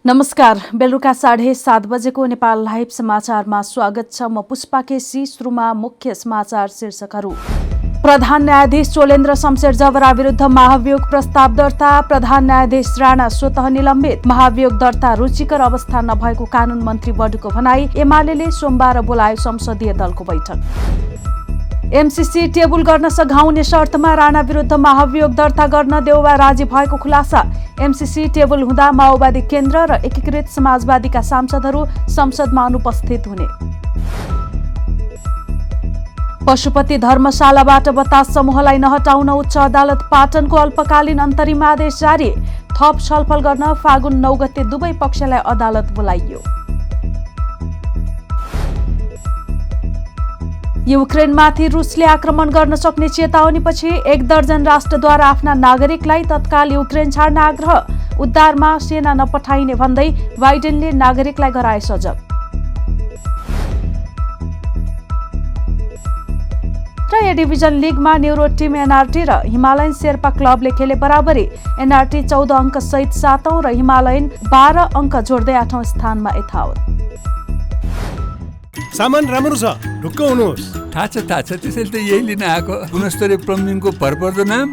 नमस्कार, बेलुका 7:30 बजेको नेपाल लाइभ समाचारमा स्वागत छ। म पुष्पा केसी। सुरुमा मुख्य समाचार शीर्षकहरू। प्रधान न्यायाधीश चोलेन्द्र शमशेर जबरा विरुद्ध महाभियोग प्रस्ताव दर्ता। प्रधान न्यायाधीश राणा स्वतः निलम्बित। महाभियोग दर्ता रुचिकर अवस्था नभएको कानून मन्त्री बडुको भनाई। एमाले सोमबार बोलायो संसदीय दलको बैठक। एमसीसी टेबुल गर्न सघाउने शर्तमा राणा विरुद्ध महाभियोग दर्ता गर्न देउवा राजी भएको खुलासा। एमसीसी टेबुल हुँदा माओवादी केन्द्र र एकीकृत समाजवादीका सांसदहरू संसदमा अनुपस्थित हुने। पशुपति धर्मशालाबाट बतास समूहलाई नहटाउन उच्च अदालत पाटनको अल्पकालीन अन्तरिम आदेश जारी। थप छलफल गर्न फागुन 9 गते दुवै पक्षलाई अदालत बोलाइयो। युक्रेनमाथि रुसले आक्रमण गर्न सक्ने चेतावनीपछि 1 दर्जन राष्ट्रद्वारा आफ्ना नागरिकलाई तत्काल युक्रेन छाड्न आग्रह। उद्धारमा सेना नपठाइने भन्दै बाइडेनले नागरिकलाई गराए सजग। र ए डिभिजन लिगमा न्युरो टिम एनआरटी र हिमालयन शेर्पा क्लबले खेले बराबरी। एनआरटी 14 अङ्क सहित 7औं र हिमालयन 12 अङ्क जोड्दै 8औं स्थानमा यथावत। सामान राम्रो छ, ढुक्क हुनुहोस्। थाहा छ त्यसैले त यही लिन आएको। गुणस्तरीय प्लम्बिङको भरपर्दो नाम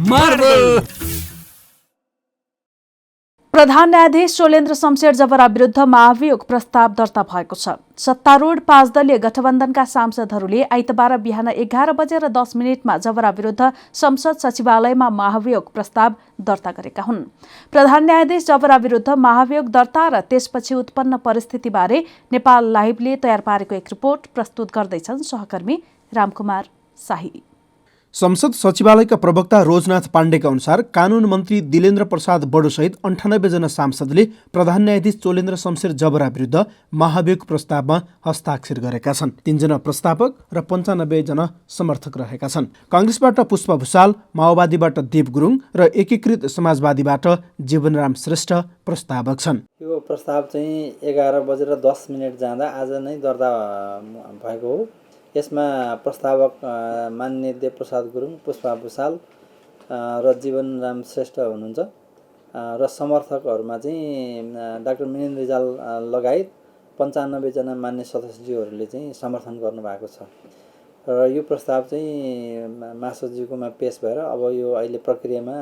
मार्बल। प्रधान न्यायाधीश चोलेन्द्र शमशेर जबरा विरुद्ध महाभियोग प्रस्ताव दर्ता भएको छ। सत्तारूढ 5 दलीय गठबन्धनका सांसदहरूले आइतबार बिहान 11:10 जबरा विरुद्ध संसद सचिवालयमा महाभियोग प्रस्ताव दर्ता गरेका हुन्। प्रधान न्यायाधीश जबरा विरुद्ध महाभियोग दर्ता र त्यसपछि उत्पन्न परिस्थितिबारे नेपाल लाइभले तयार पारेको एक रिपोर्ट प्रस्तुत गर्दैछन् सहकर्मी रामकुमार शाही। संसद सचिवालयका प्रवक्ता रोजनाथ पाण्डेका अनुसार कानून मन्त्री दिलेन्द्र प्रसाद बडोसहित 98 जना सांसदले प्रधान न्यायाधीश चोलेन्द्र शमशेर जबरा विरुद्ध महाभियोग प्रस्तावमा हस्ताक्षर गरेका छन्। 3 जना प्रस्तावक र 95 जना समर्थक रहेका छन्। कांग्रेसबाट पुष्पा भुसाल, माओवादीबाट देव गुरुङ र एकीकृत समाजवादीबाट जीवनराम श्रेष्ठ प्रस्तावक छन्। यो प्रस्ताव चाहिँ 11:10 जाँदा आज नै दर्ता भएको हो। यसमा प्रस्तावक माननीय देवप्रसाद गुरुङ, पुष्पा भुसाल र जीवनराम श्रेष्ठ हुनुहुन्छ र समर्थकहरूमा चाहिँ डाक्टर मिलिन रिजाल लगायत 95 जना मान्य सदस्यज्यूहरूले चाहिँ समर्थन गर्नुभएको छ र यो प्रस्ताव चाहिँ महासचिवकोमा पेश भएर अब यो अहिले प्रक्रियामा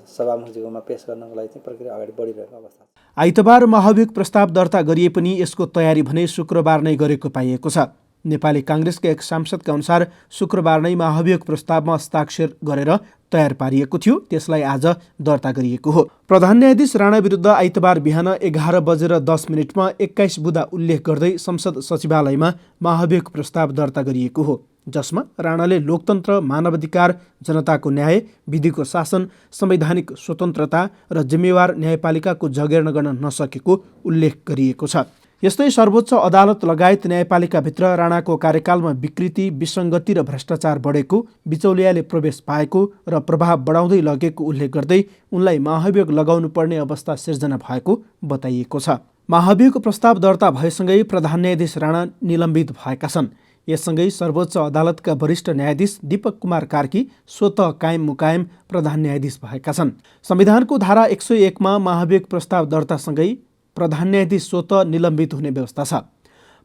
सभामुखज्यूकोमा पेश गर्नको लागि चाहिँ प्रक्रिया अगाडि बढिरहेको अवस्था छ। आइतबार महाभियोग प्रस्ताव दर्ता गरिए पनि यसको तयारी भने शुक्रबार नै गरेको पाइएको छ। नेपाली कांग्रेसका एक सांसदका अनुसार शुक्रबार नै महाभियोग प्रस्तावमा हस्ताक्षर गरेर तयार पारिएको थियो, त्यसलाई आज दर्ता गरिएको हो। प्रधान न्यायाधीश राणा विरुद्ध आइतबार बिहान 11:10 21 बुँदा उल्लेख गर्दै संसद सचिवालयमा महाभियोग प्रस्ताव दर्ता गरिएको हो, जसमा राणाले लोकतन्त्र, मानवाधिकार, जनताको न्याय, विधिको शासन, संवैधानिक स्वतन्त्रता र जिम्मेवार न्यायपालिकाको जगेर्ना गर्न नसकेको उल्लेख गरिएको छ। यस्तै सर्वोच्च अदालत लगायत न्यायपालिकाभित्र राणाको कार्यकालमा विकृति, विसङ्गति र भ्रष्टाचार बढेको, बिचौलियाले प्रवेश पाएको र प्रभाव बढाउँदै लगेको उल्लेख गर्दै उनलाई महाभियोग लगाउनु पर्ने अवस्था सिर्जना भएको बताइएको छ। महाभियोग प्रस्ताव दर्ता भएसँगै प्रधान न्यायाधीश राणा निलम्बित भएका छन्। यससँगै सर्वोच्च अदालतका वरिष्ठ न्यायाधीश दीपक कुमार कार्की स्वतः कायम मुकायम प्रधान न्यायाधीश भएका छन्। संविधानको धारा 101 मा महाभियोग प्रस्ताव दर्तासँगै प्रधान न्यायाधीश स्वतः निलम्बित हुने व्यवस्था छ।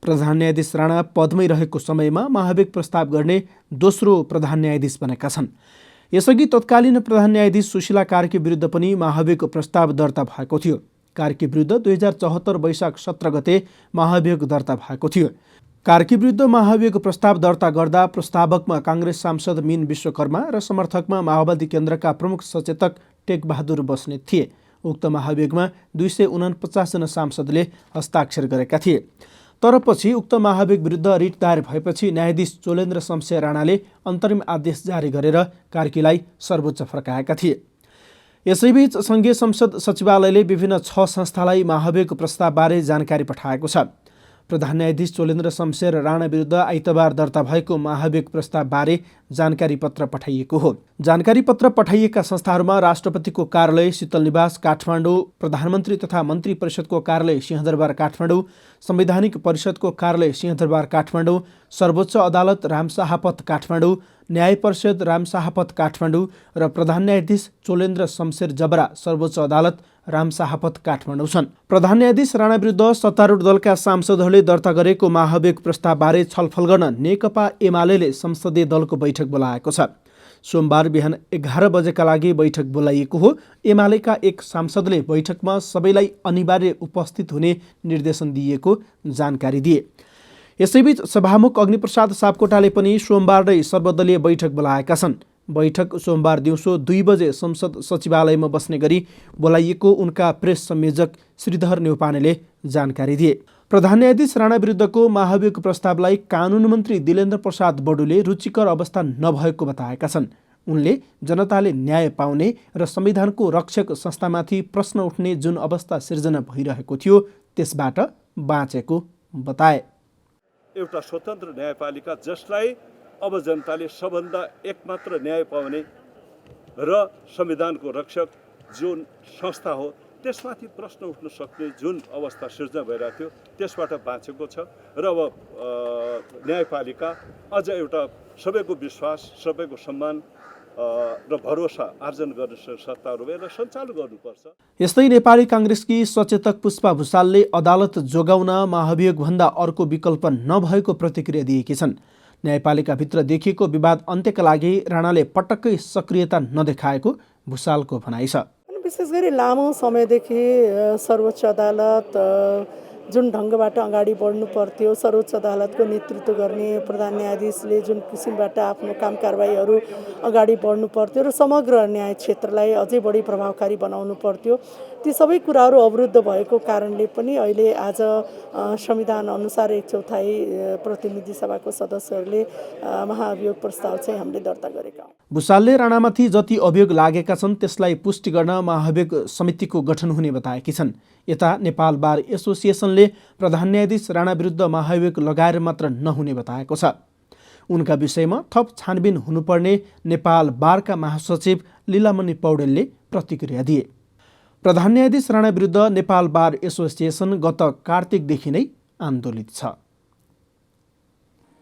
प्रधान न्यायाधीश राणा पदमै रहेको समयमा महाभियोग प्रस्ताव गर्ने दोस्रो प्रधान न्यायाधीश बनेका छन्। यसअघि तत्कालीन प्रधान न्यायाधीश सुशीला कार्की विरुद्ध पनि महाभियोग प्रस्ताव दर्ता भएको थियो। कार्की विरुद्ध 2074 वैशाख 17 गते महाभियोग दर्ता भएको थियो। कार्की विरुद्ध महाभियोग प्रस्ताव दर्ता गर्दा प्रस्तावकमा कांग्रेस सांसद मीन विश्वकर्मा र समर्थकमा माओवादी केन्द्रका प्रमुख सचेतक टेकबहादुर बस्नेत थिए। उक्त महाभियोगमा 249 जना सांसदले हस्ताक्षर गरेका थिए। तर पछि उक्त महाभियोग विरुद्ध रिट दायर भएपछि न्यायाधीश चोलेन्द्र शमशेर राणाले अन्तरिम आदेश जारी गरेर कार्कीलाई सर्वोच्च फर्काएका थिए। यसैबीच संघीय संसद सचिवालयले विभिन्न 6 संस्थालाई महाभियोग प्रस्तावबारे जानकारी पठाएको छ। प्रधान न्यायाधीश चोलेन्द्र शमशेर राणा विरुद्ध आइतबार दर्ता भएको महाभियोग प्रस्तावबारे जानकारी पत्र पठाइएको हो। जानकारी पत्र पठाइएका संस्थाहरूमा राष्ट्रपतिको कार्यालय शीतल निवास काठमाडौँ, प्रधानमन्त्री तथा मन्त्री परिषदको कार्यालय सिंहदरबार काठमाडौँ, संवैधानिक परिषदको कार्यालय सिंहदरबार काठमाडौँ, सर्वोच्च अदालत रामशाहपथ काठमाडौँ, न्याय परिषद रामशाहपथ काठमाडौँ र प्रधान न्यायाधीश चोलेन्द्र शमशेर जबरा सर्वोच्च अदालत रामशाहपथ काठमाडौँ छन्। प्रधान न्यायाधीश राणा विरुद्ध सत्तारूढ दलका सांसदहरूले दर्ता गरेको महाभियोग प्रस्तावबारे छलफल गर्न नेकपा एमाले संसदीय दलको बैठक बोलाएको छ। सोमबार बिहान 11 बजेका लागि बैठक बोलाइएको हो। एमालेका एक सांसदले बैठकमा सबैलाई अनिवार्य उपस्थित हुने निर्देशन दिएको जानकारी दिए। यसैबीच सभामुख अग्निप्रसाद सापकोटाले पनि सोमबार नै सर्वदलीय बैठक बोलाएका छन्। बैठक सोमबार दिउँसो 2 बजे संसद सचिवालयमा बस्ने गरी बोलाइएको उनका प्रेस संयोजक श्रीधर न्यौपानेले जानकारी दिए। प्रधान न्यायाधीश राणा विरुद्धको महाभियोग प्रस्तावलाई कानुन मन्त्री दिलेन्द्र प्रसाद बडुले रुचिकर अवस्था नभएको बताएका छन्। उनले जनताले न्याय पाउने र संविधानको रक्षक संस्थामाथि प्रश्न उठ्ने जुन अवस्था सिर्जना भइरहेको थियो त्यसबाट बाँचेको बताए। एउटा स्वतन्त्र न्यायपालिका जसलाई अब जनताले सबभन्दा एकमात्र न्याय पाउने र संविधानको रक्षक जुन संस्था हो त्यसमाथि प्रश्न उठ्न सक्ने जुन अवस्था सिर्जना भइरहेको थियो त्यसबाट बाँचेको छ र अब न्यायपालिका अझ एउटा सबैको विश्वास, सबैको सम्मान र भरोसा आर्जन गर्ने सत्ताहरू यसलाई सञ्चालन गर्नुपर्छ। यस्तै नेपाली काङ्ग्रेसकी सचेतक पुष्पा भुसालले अदालत जोगाउन महाभियोगभन्दा अर्को विकल्प नभएको प्रतिक्रिया दिएकी छन्। न्यायपालिकाभित्र देखिएको विवाद अन्त्यका लागि राणाले पटक्कै सक्रियता नदेखाएको भुसालको भनाइ छ। विशेष गरी लामो समयदेखि सर्वोच्च अदालत जुन ढङ्गबाट अगाडि बढ्नु पर्थ्यो, सर्वोच्च अदालतको नेतृत्व गर्ने प्रधान न्यायाधीशले जुन किसिमबाट आफ्नो काम कारबाहीहरू अगाडि बढ्नु पर्थ्यो र समग्र न्याय क्षेत्रलाई अझै बढी प्रभावकारी बनाउनु पर्थ्यो, ती सबै कुराहरू अवरुद्ध भएको कारणले पनि अहिले आज संविधान अनुसार 1/4 प्रतिनिधि सभाको सदस्यहरूले महाभियोग प्रस्ताव चाहिँ हामीले दर्ता गरेका हौँ। भुसालले राणामाथि जति अभियोग लागेका छन् त्यसलाई पुष्टि गर्न महाभियोग समितिको गठन हुने बताएकी छन्। यता नेपाल बार एसोसिएसनले प्रधान न्यायाधीश राणा विरुद्ध महाभियोग लगाएर मात्र नहुने बताएको छ। उनका विषयमा थप छानबिन हुनुपर्ने नेपाल बारका महासचिव लीलामणि पौडेलले प्रतिक्रिया दिए। प्रधान न्यायाधीश राणा विरुद्ध नेपाल बार एसोसिएसन गत कार्तिकदेखि नै आन्दोलित छ।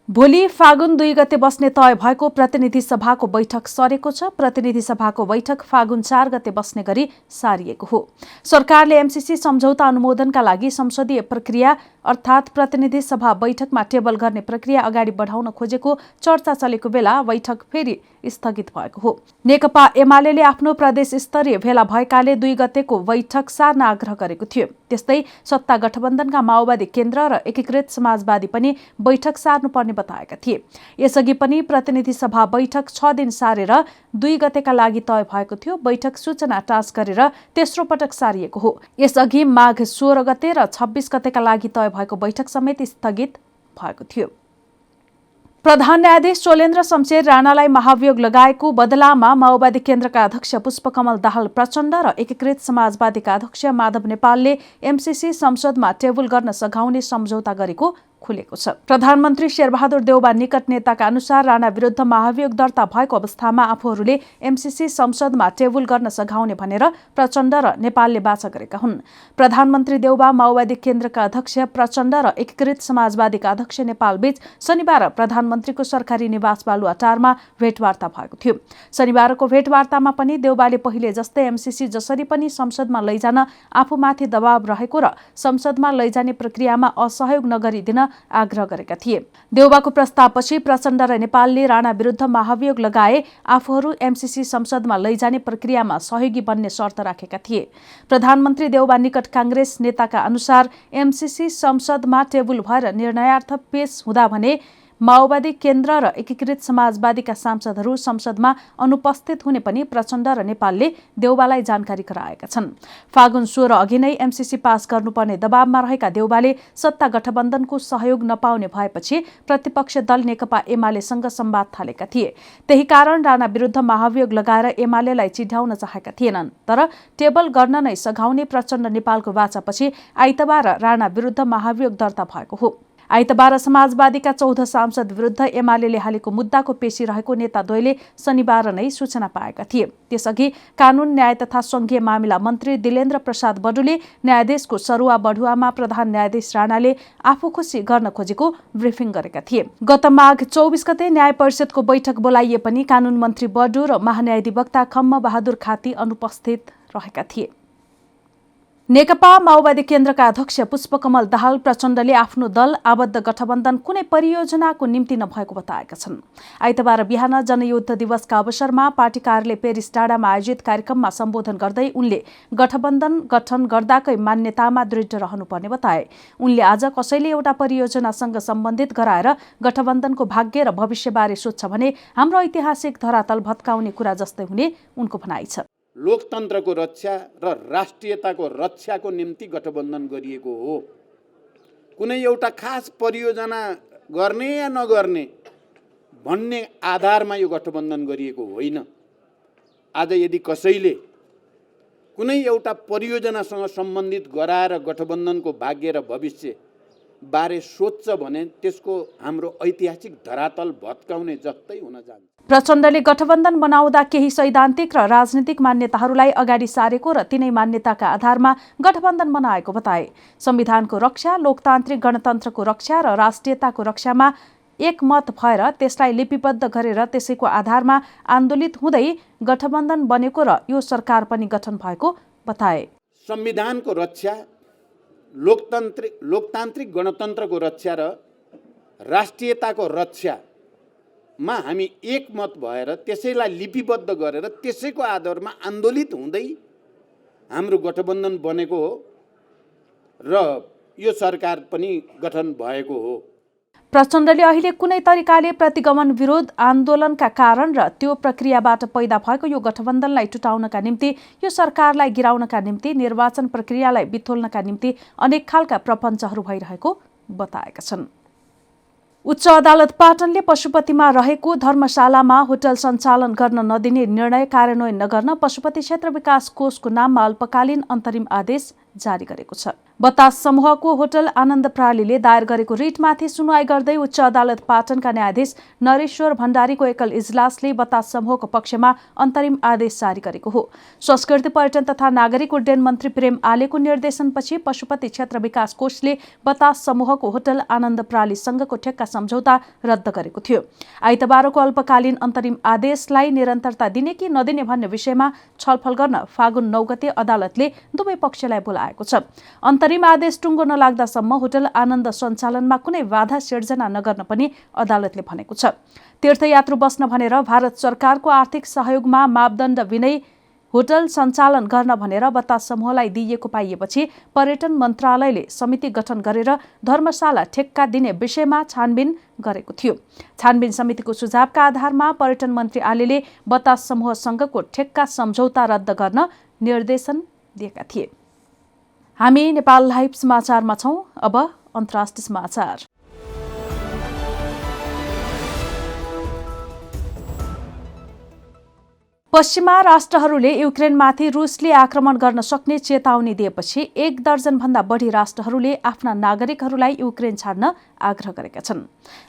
भोलि फागुन 2 गते बस्ने तय भएको प्रतिनिधि सभाको बैठक सरेको छ। प्रतिनिधि सभाको बैठक फागुन 4 गते बस्ने गरी सारिएको हो। सरकारले एमसीसी सम्झौता अनुमोदनका लागि संसदीय प्रक्रिया अर्थात् प्रतिनिधि सभा बैठकमा टेबल गर्ने प्रक्रिया अगाडि बढाउन खोजेको चर्चा चलेको बेला बैठक फेरि स्थगित भएको हो। नेकपा एमाले आफ्नो प्रदेश स्तरीय भेला भएकाले 2 गतेको बैठक सार्न आग्रह गरेको थियो। त्यस्तै सत्ता गठबन्धनका माओवादी केन्द्र र एकीकृत समाजवादी पनि बैठक सार्नुपर्ने बताएका थिए। यसअघि पनि प्रतिनिधि सभा बैठक 6 दिन सारेर 2 गतेका लागि तय भएको थियो। बैठक सूचना टाँस गरेर तेस्रो पटक सारिएको हो। यसअघि माघ 16 गते र 26 गतेका लागि तय भएको बैठक समेत स्थगित भएको थियो। प्रधान न्यायाधीश चोलेन्द्र शमशेर राणालाई महाभियोग लगाएको बदलामा माओवादी केन्द्रका अध्यक्ष पुष्पकमल दाहाल प्रचण्ड र एकीकृत समाजवादीका अध्यक्ष माधव नेपालले एमसीसी संसदमा टेबल गर्न सघाउने सम्झौता गरेको खुलेको छ। प्रधानमन्त्री शेरबहादुर देउबा निकट नेताका अनुसार राणा विरुद्ध महाभियोग दर्ता भएको अवस्थामा आफूहरूले एमसीसी संसदमा टेबल गर्न सघाउने भनेर प्रचण्ड र नेपालले बाचा गरेका हुन्। प्रधानमन्त्री देउबा, माओवादी केन्द्रका अध्यक्ष प्रचण्ड र एकीकृत समाजवादीका अध्यक्ष नेपालबीच शनिबार प्रधानमन्त्रीको सरकारी निवास बालुवाटारमा भेटवार्ता भएको थियो। शनिबारको भेटवार्तामा पनि देउबाले पहिले जस्तै एमसीसी जसरी पनि संसदमा लैजान आफूमाथि दबाव रहेको र संसदमा लैजाने प्रक्रियामा असहयोग नगरिदिन आग्रह गरेका थिए। देउबाको प्रस्तावपछि प्रचण्ड र नेपालले राणा विरुद्ध महाभियोग लगाए आफूहरू एमसीसी संसदमा लैजाने प्रक्रियामा सहयोगी बन्ने शर्त राखेका थिए। प्रधानमन्त्री देउबा निकट काङ्ग्रेस नेताका अनुसार एमसीसी संसदमा टेबल भएर निर्णयार्थ पेश हुँदा भने माओवादी केन्द्र र एकीकृत समाजवादीका सांसदहरू संसदमा अनुपस्थित हुने पनि प्रचण्ड र नेपालले देउबालाई जानकारी गराएका छन्। फागुन 16 अघि नै एमसीसी पास गर्नुपर्ने दबावमा रहेका देउबाले सत्ता गठबन्धनको सहयोग नपाउने भएपछि प्रतिपक्ष दल नेकपा एमालेसँग संवाद थालेका थिए। त्यही कारण राणा विरुद्ध महाभियोग लगाएर एमालेलाई चिढाउन चाहेका थिएनन्। तर टेबल गर्न नै सघाउने प्रचण्ड नेपालको वाचापछि आइतबार राणा विरुद्ध महाभियोग दर्ता भएको हो। आइतबार समाजवादीका 14 सांसद विरुद्ध एमाले हालेको मुद्दाको पेशी रहेको नेताद्वयले शनिबार नै सूचना पाएका थिए। त्यसअघि कानून न्याय तथा संघीय मामिला मन्त्री दिलेन्द्र प्रसाद बडुले न्यायाधीशको सरुवा बढुवामा प्रधान न्यायाधीश राणाले आफू खुसी गर्न खोजेको ब्रिफिङ गरेका थिए। गत माघ 24 गते न्याय परिषदको बैठक बोलाइए पनि कानून मन्त्री बडु र महान्यायाधिवक्ता खम्म बहादुर खाती अनुपस्थित रहेका थिए। नेकपा माओवादी केन्द्रका अध्यक्ष पुष्पकमल दाहाल प्रचण्डले आफ्नो दल आबद्ध गठबन्धन कुनै परियोजनाको निम्ति नभएको बताएका छन्। आइतबार बिहान जनयुद्ध दिवसका अवसरमा पार्टी कार्यालय पेरिस डाँडामा आयोजित कार्यक्रममा सम्बोधन गर्दै उनले गठबन्धन गठन गर्दाकै मान्यतामा दृढ रहनुपर्ने बताए। उनले आज कसैले एउटा परियोजनासँग सम्बन्धित गराएर गठबन्धनको भाग्य र भविष्यबारे सोध्छ भने हाम्रो ऐतिहासिक धरातल भत्काउने कुरा जस्तै हुने उनको भनाइ छ। लोकतन्त्रको रक्षा र राष्ट्रियताको रक्षाको निम्ति गठबन्धन गरिएको हो। कुनै एउटा खास परियोजना गर्ने या नगर्ने भन्ने आधारमा यो गठबन्धन गरिएको होइन। आज यदि कसैले कुनै एउटा परियोजनासँग सम्बन्धित गराएर गठबन्धनको भाग्य र भविष्य बारे सोध्छ भने त्यसको हाम्रो ऐतिहासिक धरातल भत्काउने जस्तै हुन जान्छ। प्रचण्डले गठबन्धन बनाउँदा केही सैद्धान्तिक र राजनीतिक मान्यताहरूलाई अगाडि सारेको र तिनै मान्यताका आधारमा गठबन्धन बनाएको बताए। संविधानको रक्षा, लोकतान्त्रिक गणतन्त्रको रक्षा र राष्ट्रियताको रक्षामा एकमत भएर त्यसलाई लिपिबद्ध गरेर त्यसैको आधारमा आन्दोलित हुँदै गठबन्धन बनेको र यो सरकार पनि गठन भएको बताए। संविधानको रक्षा, लोकतान्त्रिक गणतन्त्रको रक्षा र राष्ट्रियताको रक्षामा हामी एकमत भएर त्यसैलाई लिपिबद्ध गरेर त्यसैको आधारमा आन्दोलित हुँदै हाम्रो गठबन्धन बनेको हो र यो सरकार पनि गठन भएको हो। प्रचण्डले अहिले कुनै तरिकाले प्रतिगमन विरोध आन्दोलनका कारण र त्यो प्रक्रियाबाट पैदा भएको यो गठबन्धनलाई टुटाउनका निम्ति, यो सरकारलाई गिराउनका निम्ति, निर्वाचन प्रक्रियालाई बिथोल्नका निम्ति अनेक खालका प्रपञ्चहरू भइरहेको बताएका छन्। उच्च अदालत पाटनले पशुपतिमा रहेको धर्मशालामा होटल सञ्चालन गर्न नदिने निर्णय कार्यान्वयन नगर्न पशुपति क्षेत्र विकास कोषको नाममा अल्पकालीन अन्तरिम आदेश जारी गरेको छ। बतास समूहको होटल आनन्द प्रणालीले दायर गरेको रिटमाथि सुनवाई गर्दै उच्च अदालत पाटनका न्यायाधीश नरेश्वर भण्डारीको एकल इजलासले बतास समूहको पक्षमा अन्तरिम आदेश जारी गरेको हो। संस्कृति पर्यटन तथा नागरिक उड्डयन मन्त्री प्रेम आलेको निर्देशनपछि पशुपति क्षेत्र विकास कोषले बतास समूहको होटल आनन्द प्रणालीसँगको ठेक्का सम्झौता रद्द गरेको थियो। आइतबारको अल्पकालीन अन्तरिम आदेशलाई निरन्तरता दिने कि नदिने भन्ने विषयमा छलफल गर्न फागुन 9 गते अदालतले दुवै पक्षलाई बोलाएको छ। अन्तरिम आदेश टुङ्गो नलाग्दासम्म होटल आनन्द सञ्चालनमा कुनै बाधा सिर्जना नगर्न पनि अदालतले भनेको छ। तीर्थयात्रु बस्न भनेर भारत सरकारको आर्थिक सहयोगमा मापदण्ड विनय होटल सञ्चालन गर्न भनेर बतास समूहलाई दिइएको पाइएपछि पर्यटन मन्त्रालयले समिति गठन गरेर धर्मशाला ठेक्का दिने विषयमा छानबिन गरेको थियो। छानबिन समितिको सुझावका आधारमा पर्यटन मन्त्री आलेले बतास समूहसँगको ठेक्का सम्झौता रद्द गर्न निर्देशन दिएका थिए। हामी नेपाल लाइभ समाचारमा छौं। अब अन्तर्राष्ट्रिय समाचार। पश्चिमा राष्ट्रहरूले युक्रेनमाथि रुसले आक्रमण गर्न सक्ने चेतावनी दिएपछि 1 दर्जनभन्दा बढी राष्ट्रहरूले आफ्ना नागरिकहरूलाई युक्रेन छाड्न आग्रह गरेका छन्।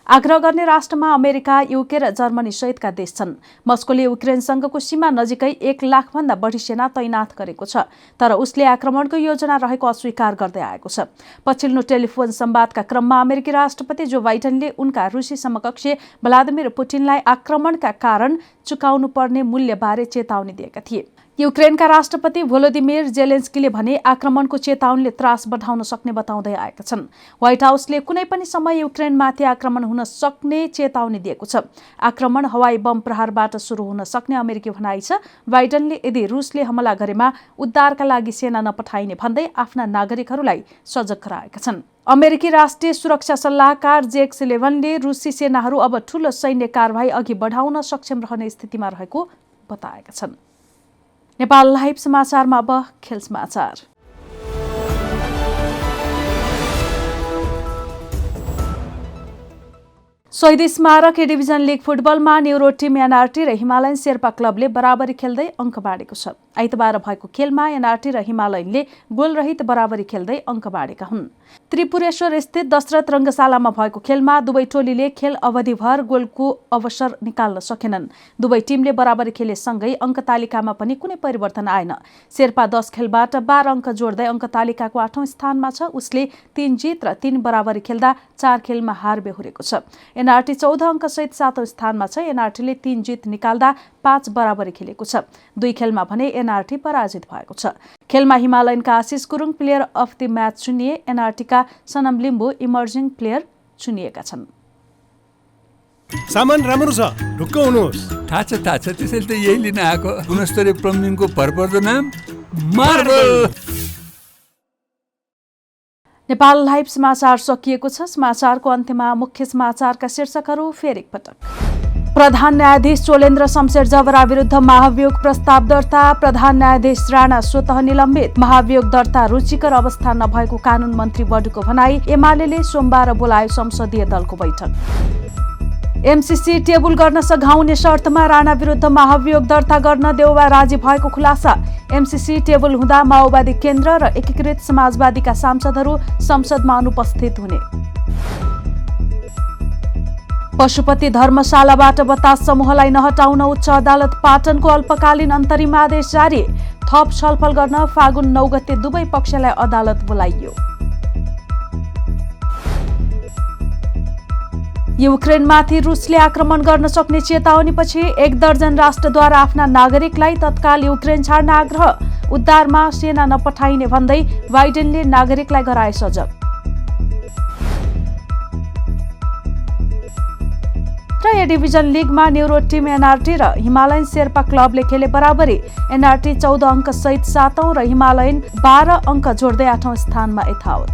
आग्रह गर्ने राष्ट्रमा अमेरिका, युके र जर्मनी सहितका देश छन्। मस्कोले युक्रेनसँगको सीमा नजिकै 1 लाखभन्दा बढी सेना तैनाथ गरेको छ, तर उसले आक्रमणको योजना रहेको अस्वीकार गर्दै आएको छ। पछिल्लो टेलिफोन संवादका क्रममा अमेरिकी राष्ट्रपति जो बाइडेनले उनका रुसी समकक्षी भ्लादिमिर पुटिनलाई आक्रमणका कारण चुकाउनु पर्ने मूल्यबारे चेतावनी दिएका थिए। युक्रेनका राष्ट्रपति भोलोदिमिर जेलेन्स्कीले भने आक्रमणको चेतावनीले त्रास बढाउन सक्ने बताउँदै आएका छन्। व्हाइट हाउसले कुनै पनि समय युक्रेनमाथि आक्रमण हुन सक्ने चेतावनी दिएको छ। आक्रमण हवाई बम प्रहारबाट सुरु हुन सक्ने अमेरिकी भनाइ छ। बाइडेनले यदि रुसले हमला गरेमा उद्धारका लागि सेना नपठाइने भन्दै आफ्ना नागरिकहरूलाई सजग गराएका छन्। अमेरिकी राष्ट्रिय सुरक्षा सल्लाहकार जेक सुलिभनले रुसी सेनाहरू अब ठूलो सैन्य कारबाही अघि बढाउन सक्षम रहने स्थितिमा रहेको बताएका छन्। नेपाल लाइभ समाचारमा अब खेल समाचार। शहीद स्मारक ए डिभिजन लिग फुटबलमा न्युरो टिम एनआरटी र हिमालयन शेर्पा क्लबले बराबरी खेल्दै अङ्क बाँडेको छ। आइतबार भएको खेलमा एनआरटी र हिमालयनले गोलरहित बराबरी खेल्दै अङ्क बाँडेका हुन्। त्रिपुरेश्वर स्थित दशरथ रङ्गशालामा भएको खेलमा दुवै टोलीले खेल अवधिभर गोलको अवसर निकाल्न सकेनन्। दुवै टिमले बराबरी खेलेसँगै अङ्क तालिकामा पनि कुनै परिवर्तन आएन। शेर्पा 10 खेलबाट 12 अङ्क जोड्दै अङ्क तालिकाको 8औं स्थानमा छ। उसले 3 जित र 3 बराबरी खेल्दा 4 खेलमा हार बेहोरेको छ। एनआरटी 14 अङ्कसहित 7औं स्थानमा छ। एनआरटीले 3 जित निकाल्दा 5 बराबरी खेलेको छ। 2 खेलमा भने एनआरटी पराजित भएको छ। खेलमा हिमालयनका Ashish Gurung player of the match चुनिए। एनआरटीका सनम लिम्बू इमर्जिङ प्लेयर चुनिएका छन्। सामान राम्रो छ, ढुक्क हुनुहोस्। थाहा छ त्यसैले त यही लिन आएको। गुणस्तरीय प्लम्बिङको भरपर्दो नाम मार्बल। नेपाल लाइभ समाचार सकिएको छ। समाचारको अन्त्यमा मुख्य समाचारका शीर्षकहरू फेरि एकपटक। प्रधान न्यायाधीश चोलेन्द्र शमशेर जबरा विरुद्ध महाभियोग प्रस्ताव दर्ता। प्रधान न्यायाधीश राणा स्वतः निलम्बित। महाभियोग दर्ता रुचिकर अवस्था नभएको कानून मन्त्री बडुको भनाई। एमाले सोमबार बोलायो संसदीय दलको बैठक। एमसीसी टेबुल गर्न सघाउने शर्तमा राणा विरुद्ध महाभियोग दर्ता गर्न देउवा राजी भएको खुलासा। एमसीसी टेबल हुँदा माओवादी केन्द्र र एकीकृत समाजवादीका सांसदहरू संसदमा अनुपस्थित हुने। पशुपति धर्मशालाबाट बतास समूहलाई नहटाउन उच्च अदालत पाटनको अल्पकालीन अन्तरिम आदेश जारी। थप छलफल गर्न फागुन 9 गते दुवै पक्षलाई अदालत बोलाइयो। युक्रेनमाथि रुसले आक्रमण गर्न सक्ने चेतावनीपछि 1 दर्जन राष्ट्रद्वारा आफ्ना नागरिकलाई तत्काल युक्रेन छाड्न आग्रह। उद्धारमा सेना नपठाइने भन्दै बाइडेनले नागरिकलाई गराए सजग। र ए डिभिजन लिगमा न्युरो टिम एनआरटी र हिमालयन शेर्पा क्लबले खेले बराबरी। एनआरटी 14 अङ्क सहित 7औं र हिमालयन 12 अङ्क जोड्दै 8औं स्थानमा यथावत।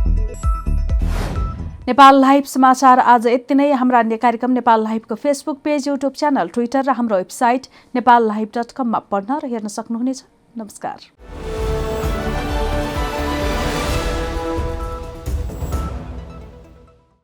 नेपाल लाइभ समाचार आज यति नै। हाम्रा अन्य कार्यक्रम नेपाल लाइभको Facebook page, YouTube channel, Twitter र हाम्रो वेबसाइट नेपाललाइभ.com मा पढ्न र हेर्न सक्नुहुनेछ। नमस्कार।